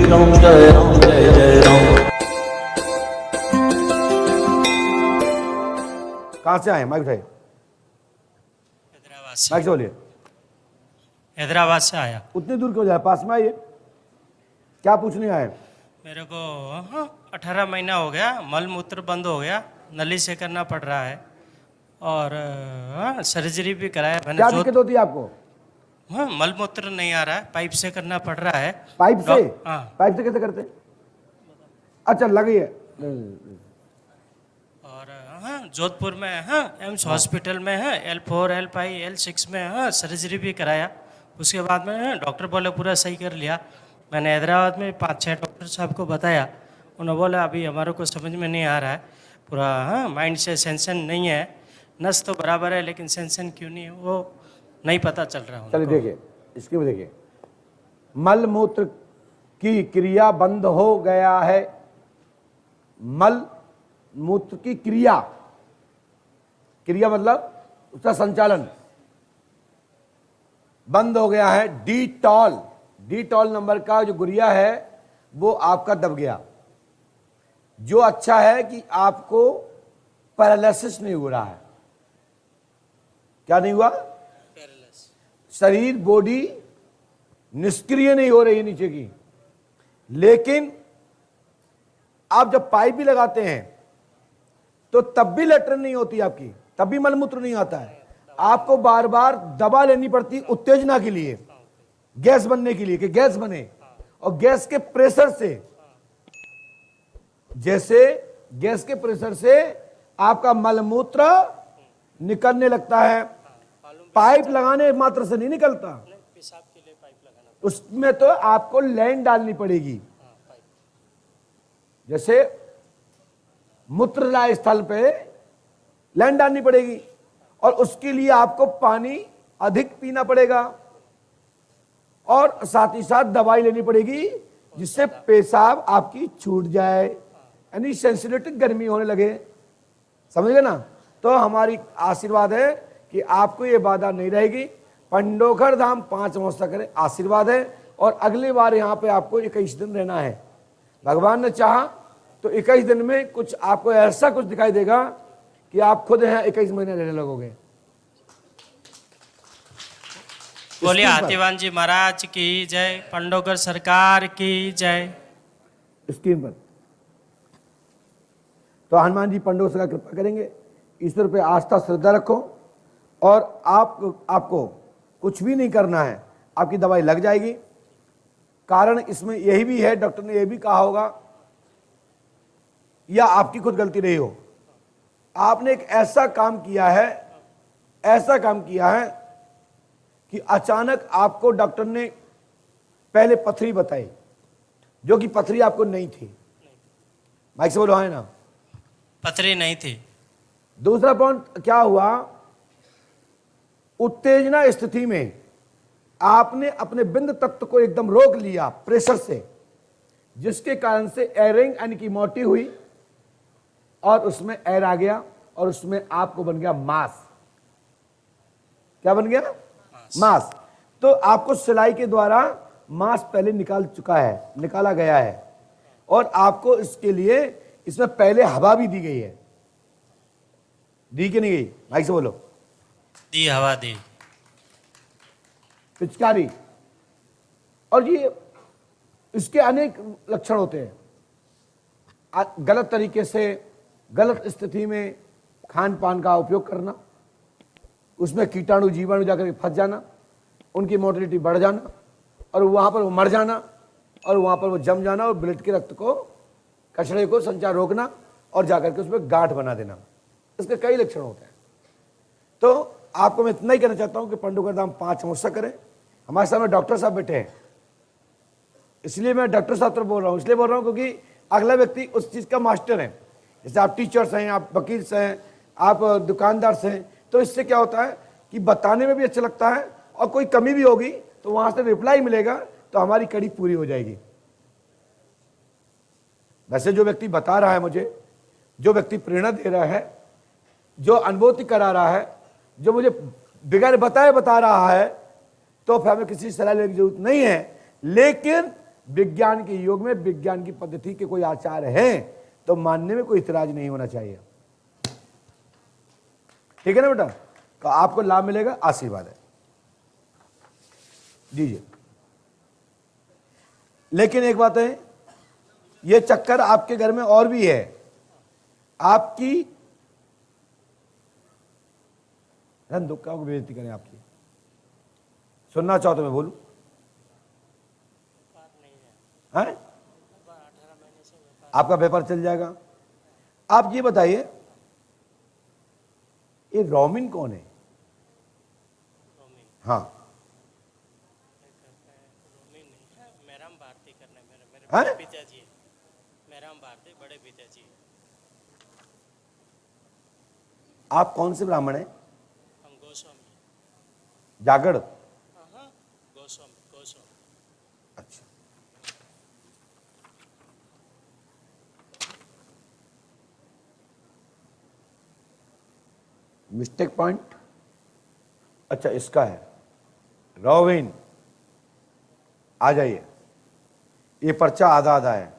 राम जय राम जय जय राम। कहाँ से आए? माइक उठाइए, हैदराबाद से। माइक से बोलिए। हैदराबाद से आया। उतनी दूर क्यों जाए? पास में आइए। क्या पूछने आए? मेरे को 18 महीना हो गया, मल मूत्र बंद हो गया, नली से करना पड़ रहा है और सर्जरी भी कराया मैंने। क्या दिक्कत होती है आपको? मल मूत्र नहीं आ रहा है, पाइप से करना पड़ रहा है। पाइप से? हाँ। पाइप से कैसे करते हैं? अच्छा, लगी है। और जोधपुर में एम्स हॉस्पिटल में है, L4 L5 L6 में सर्जरी भी कराया। उसके बाद में डॉक्टर बोले पूरा सही कर लिया। मैंने हैदराबाद में 5-6 डॉक्टर साहब को बताया, उन्होंने बोला अभी हमारे को समझ में नहीं आ रहा है, पूरा माइंड से सेंसन नहीं है, नस तो बराबर है लेकिन सेंसन क्यों नहीं है वो नहीं पता चल रहा। चलिए देखिए, इसके में देखिए, मल मूत्र की क्रिया बंद हो गया है। मल मूत्र की क्रिया, क्रिया मतलब उसका संचालन बंद हो गया है। डीटॉल, डीटॉल नंबर का जो गुरिया है वो आपका दब गया। जो अच्छा है कि आपको पैरालिसिस नहीं हो रहा है। क्या नहीं हुआ? शरीर, बॉडी निष्क्रिय नहीं हो रही है नीचे की। लेकिन आप जब पाइप भी लगाते हैं तो तब भी लेटरिन नहीं होती आपकी, तब भी मलमूत्र नहीं आता है। आपको बार बार दवा लेनी पड़ती उत्तेजना के लिए, गैस बनने के लिए, कि गैस बने। और गैस के प्रेशर से, जैसे गैस के प्रेशर से आपका मलमूत्र निकलने लगता है। पाइप लगाने मात्र से नहीं निकलता, उसमें तो आपको लाइन डालनी पड़ेगी। जैसे मूत्रदाय स्थल पे लाइन डालनी पड़ेगी और उसके लिए आपको पानी अधिक पीना पड़ेगा और साथ ही साथ दवाई लेनी पड़ेगी जिससे पेशाब आपकी छूट जाए, यानी सेंसिटिव गर्मी होने लगे। समझ गए ना? तो हमारी आशीर्वाद है कि आपको ये बाधा नहीं रहेगी। पंडोखर धाम 5 अमावस्या करें, आशीर्वाद है। और अगली बार यहाँ पे आपको 21 दिन रहना है। भगवान ने चाहा तो 21 दिन में कुछ आपको ऐसा कुछ दिखाई देगा कि आप खुद यहाँ 21 महीने रहने लगोगे। बोलिए हाथीवान जी महाराज की जय, पंडोकर सरकार की जय। स्क्रीन पर तो हनुमान जी पंडोकर सरकार कृपा करेंगे। ईश्वर पे आस्था श्रद्धा रखो और आपको कुछ भी नहीं करना है, आपकी दवाई लग जाएगी। कारण इसमें यही भी है, डॉक्टर ने यह भी कहा होगा, या आपकी खुद गलती रही हो, आपने एक ऐसा काम किया है, ऐसा काम किया है कि अचानक आपको डॉक्टर ने पहले पथरी बताई, जो कि पथरी आपको नहीं थी। माइक से बोलो, है ना? पथरी नहीं थी। दूसरा पॉइंट क्या हुआ? उत्तेजना स्थिति में आपने अपने बिंद तत्व को एकदम रोक लिया प्रेशर से, जिसके कारण से एयरिंग यानी कि मोटी हुई और उसमें एयर आ गया और उसमें आपको बन गया मांस। क्या बन गया? मांस। तो आपको सिलाई के द्वारा मांस पहले निकाला गया है और आपको इसके लिए इसमें पहले हवा भी दी गई है। दी कि नहीं गई? भाई से बोलो। दी, हवा दी, पिचकारी। और ये इसके अनेक लक्षण होते हैं। गलत तरीके से, गलत स्थिति में खान पान का उपयोग करना, उसमें कीटाणु जीवाणु जाकर फंस जाना, उनकी मोटिलिटी बढ़ जाना और वहाँ पर वो मर जाना और वहाँ पर वो जम जाना और ब्लड के रक्त को, कचरे को संचार रोकना और जाकर के उसमें गांठ बना देना। इसके कई लक्षण होते हैं। तो आपको मैं इतना ही कहना चाहता हूँ कि पंडोकर धाम 5 अमावस्या करें। हमारे सामने डॉक्टर साहब बैठे हैं, इसलिए मैं डॉक्टर साहब तो बोल रहा हूँ, इसलिए बोल रहा हूँ क्योंकि अगला व्यक्ति उस चीज़ का मास्टर है। जैसे आप टीचर्स हैं, आप वकील हैं, आप दुकानदार हैं, तो इससे क्या होता है कि बताने में भी अच्छा लगता है और कोई कमी भी होगी तो वहाँ से रिप्लाई मिलेगा तो हमारी कड़ी पूरी हो जाएगी। वैसे जो व्यक्ति बता रहा है मुझे, जो व्यक्ति प्रेरणा दे रहा है, जो अनुभूति करा रहा है, जो मुझे बगैर बताए बता रहा है, तो फिर हमें किसी सलाह लेने की जरूरत नहीं है। लेकिन विज्ञान के युग में विज्ञान की पद्धति के कोई आचार हैं तो मानने में कोई इतराज नहीं होना चाहिए। ठीक है ना बेटा? तो आपको लाभ मिलेगा, आशीर्वाद है, दीजिए। लेकिन एक बात है, ये चक्कर आपके घर में और भी है। आपकी धन क्या बेइज्जती करें आपकी? सुनना चाहो तो मैं बोलूं? है? आपका व्यापार चल जाएगा। आप ये बताइए, ये रोमिन कौन है? हाँ, मेराम भारती करने मेरे हैं? बड़े पिताजी, मेराम भारती बड़े पिताजी। आप कौन से ब्राह्मण हैं? हम गोस्वामी। जागड़? हाँ, गोस्वामी गोस्वामी। अच्छा, मिस्टेक पॉइंट, अच्छा इसका है रोविन। आ जाइए, ये पर्चा आधा आधा है।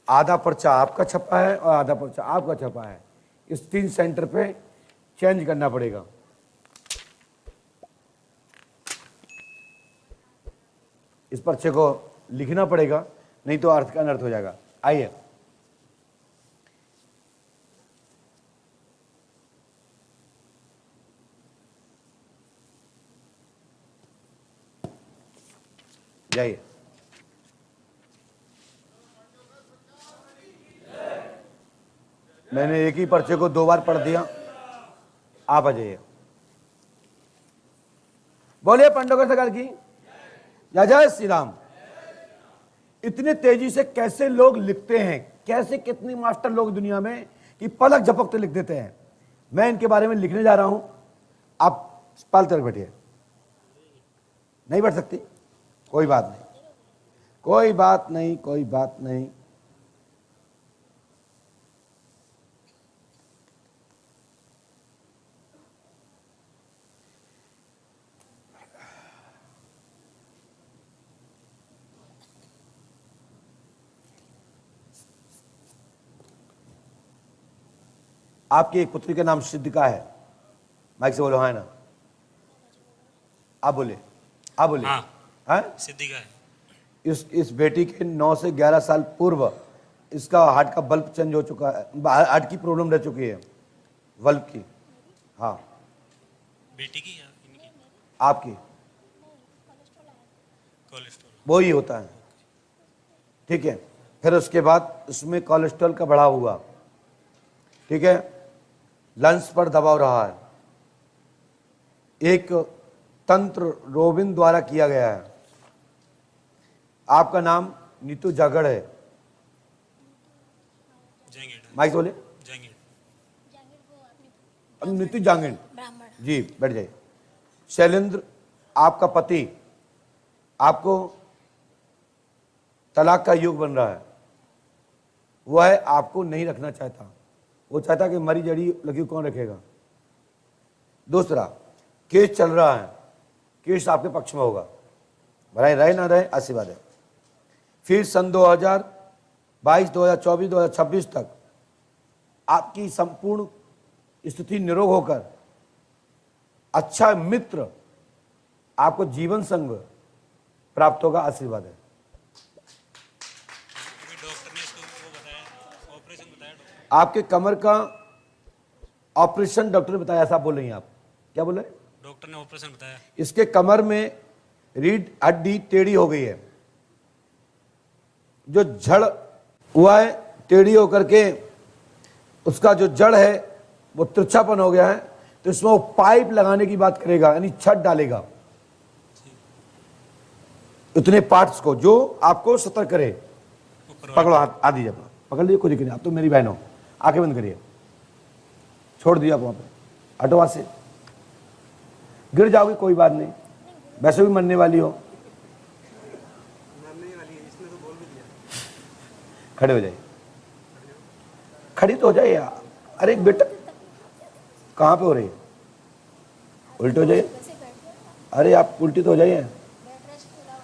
आधा पर्चा आपका छपा है और आधा पर्चा आपका छपा है। इस 3 सेंटर पे चेंज करना पड़ेगा। इस पर्चे को लिखना पड़ेगा, नहीं तो अर्थ का अनर्थ हो जाएगा। आइए, जाइए। मैंने एक ही पर्चे को 2 बार पढ़ दिया। आप आ जाइए। बोलिए पंडोकर सरकार की जय जय श्री राम। इतने तेजी से कैसे लोग लिखते हैं, कैसे कितनी मास्टर लोग दुनिया में कि पलक झपकते लिख देते हैं। मैं इनके बारे में लिखने जा रहा हूं। आप पालते रख बैठिए। नहीं बैठ सकती? कोई बात नहीं, कोई बात नहीं, कोई बात नहीं। आपकी एक पुत्री का नाम सिद्धिका है। माइक से बोलो हाँ ना। आप बोले, आप बोले। हाँ, हाँ? सिद्धिका है। इस बेटी के 9 से 11 साल पूर्व इसका हार्ट का बल्ब चेंज हो चुका है। हार्ट की प्रॉब्लम रह चुकी है, बल्ब की। हाँ, बेटी की या इनकी? आपकी। कोलेस्ट्रॉल। वो ही होता है, ठीक है। फिर उसके बाद उसमें कोलेस्ट्रॉल का बढ़ाव हुआ, ठीक है। लंग्स पर दबाव रहा है। एक तंत्र रोबिन द्वारा किया गया है। आपका नाम नीतू जागड़ है। जाएंगे माइक बोले। जाएंगे। नीतू जांगिन जी, बैठ जाइए। शैलेंद्र आपका पति आपको तलाक का युग बन रहा है। वह है आपको नहीं रखना चाहता। वो चाहता कि मरी जड़ी लगी कौन रखेगा। दूसरा, केस चल रहा है, केस आपके पक्ष में होगा। भलाई रहे ना रहे, आशीर्वाद है। फिर सन 2022, 2024, 2026 तक आपकी संपूर्ण स्थिति निरोग होकर अच्छा मित्र, आपको जीवन संग प्राप्त होगा। आशीर्वाद है। डॉक्टर ने इसको वो बताया, ऑपरेशन बताया डॉक्टर। आपके कमर का ऑपरेशन डॉक्टर ने बताया, ऐसा बोल रही हैं आप? क्या बोल रहे हैं? डॉक्टर ने ऑपरेशन बताया। इसके कमर में रीढ़ हड्डी टेढ़ी हो गई है। जो जड़ हुआ है टेढ़ी होकर के, उसका जो जड़ है वो तिरछापन हो गया है। तो इसमें वो पाइप लगाने की बात करेगा, यानी छत डालेगा उतने पार्ट्स को जो आपको सतर्क करे। पकड़ो हाथ, आ दीजिए अपना, पकड़ लीजिए, कोई दिक्कत नहीं। आप तो मेरी बहन हो। आंखें बंद करिए, छोड़ दिया आप वहां पे। हटो वहां से, गिर जाओगे, कोई बात नहीं, वैसे भी मरने वाली हो। खड़े हो जाइए, खड़ी तो हो जाइए यार। अरे बेटा, कहाँ पे हो रही है? उल्टे हो जाइए। अरे आप उल्टी तो हो जाइए।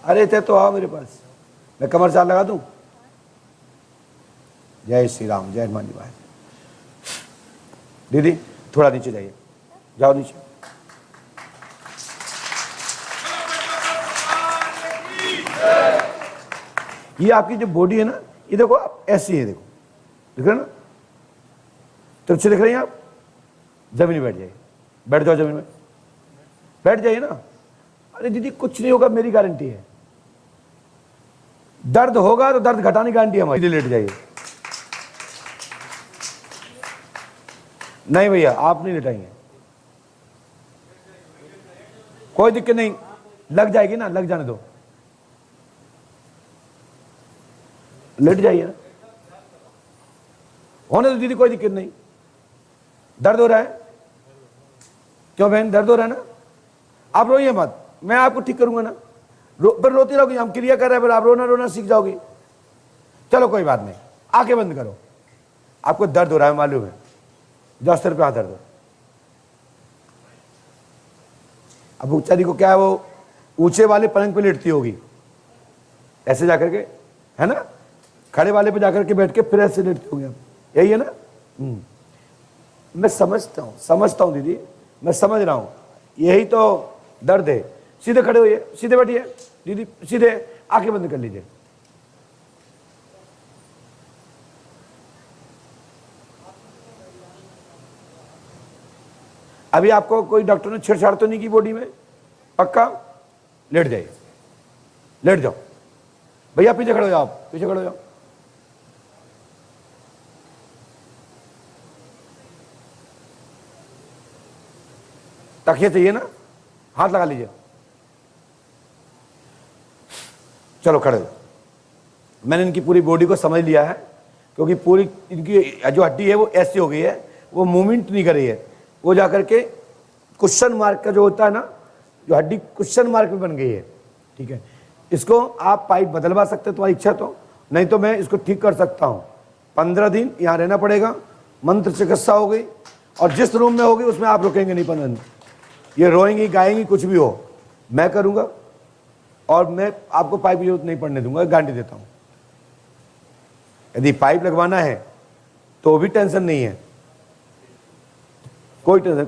अरे थे तो आओ मेरे पास, मैं कमर चाल लगा दूं। जय श्री राम, जय हनुमान जी महाराज। दीदी थोड़ा नीचे जाइए, जाओ नीचे। ये आपकी जो बॉडी है ना, ये देखो आप ऐसी है, देखो दिख रहा है ना, तिरछे दिख रही हैं आप। जमीन में बैठ जाइए, बैठ जाओ जमीन में, बैठ जाइए ना। अरे दीदी कुछ नहीं होगा, मेरी गारंटी है। दर्द होगा तो दर्द घटाने की गारंटी हमारी। लेट जाइए। नहीं भैया आप नहीं लेटाएंगे, कोई दिक्कत नहीं, लग जाएगी ना, लग जाने दो, लेट जाइए ना, होने दो दीदी, कोई दिक्कत नहीं। दर्द हो रहा है? क्यों बहन, दर्द हो रहा है ना? आप रोइए मत, मैं आपको ठीक करूंगा ना। पर रोती रहोगी, हम क्रिया कर रहे हैं, पर आप रोना रोना सीख जाओगी। चलो कोई बात नहीं, आंखें बंद करो। आपको दर्द हो रहा है मालूम है, जाओ सिर पे हाथ दर्द। अब बेचारी को क्या है, वो ऊंचे वाले पलंग पे लेटती होगी, ऐसे जाकर के, है ना, खड़े वाले पे जाकर के बैठ के फिर ऐसे लेटती होगी। आप यही है ना? मैं समझता हूं दीदी, मैं समझ रहा हूं, यही तो दर्द है। सीधे खड़े होइए, सीधे बैठिए दीदी, सीधे, आंखें बंद कर लीजिए। अभी आपको कोई डॉक्टर ने छेड़छाड़ तो नहीं की बॉडी में? पक्का? लेट जाइए, लेट जाओ भैया, पीछे खड़े हो जाओ, आप पीछे खड़े हो जाओ। तकिया चाहिए ना, हाथ लगा लीजिए। चलो खड़े हो। मैंने इनकी पूरी बॉडी को समझ लिया है, क्योंकि पूरी इनकी जो हड्डी है वो ऐसी हो गई है, वो मूवमेंट नहीं कर रही है, वो जाकर के क्वेश्चन मार्क का जो होता है ना, जो हड्डी क्वेश्चन मार्क में बन गई है। ठीक है, इसको आप पाइप बदलवा सकते हो, तुम्हारी इच्छा तो, नहीं तो मैं इसको ठीक कर सकता हूँ। 15 दिन यहाँ रहना पड़ेगा, मंत्र चिकित्सा हो गई, और जिस रूम में होगी उसमें आप रुकेंगे नहीं 15 दिन। ये रोएंगी गाएंगी कुछ भी हो, मैं करूँगा, और मैं आपको पाइप की जरूरत नहीं पड़ने दूंगा, गारंटी देता हूँ। यदि पाइप लगवाना है तो भी टेंशन नहीं है, कोई टेंशन,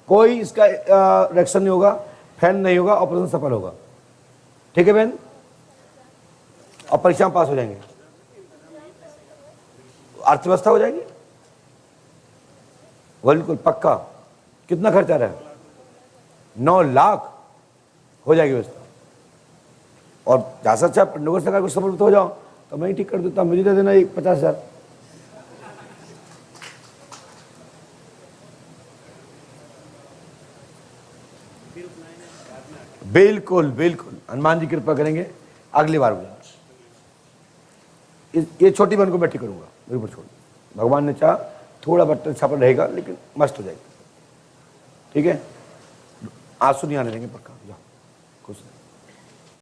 कोई इसका रिएक्शन नहीं होगा, फैन नहीं होगा, ऑपरेशन सफल होगा। ठीक है बहन, और परीक्षा में पास हो जाएंगे, अर्थव्यवस्था हो जाएगी बिल्कुल पक्का। कितना खर्च आ रहा है? 9 लाख हो जाएगी व्यवस्था। और जैसा अच्छा पंडोगर सरकार को सपोर्ट हो जाओ तो मैं ही ठीक कर देता, मुझे दे देना 50,000। बिल्कुल बिल्कुल, हनुमान जी कृपा करेंगे, अगली बार बोला। ये छोटी बहन को मैं ठीक करूंगा, मेरे ऊपर छोड़, भगवान ने चाहा थोड़ा बट्टा छापा रहेगा, लेकिन मस्त हो जाएगी। ठीक है, आंसू नहीं आने देंगे पक्का, जाओ खुश।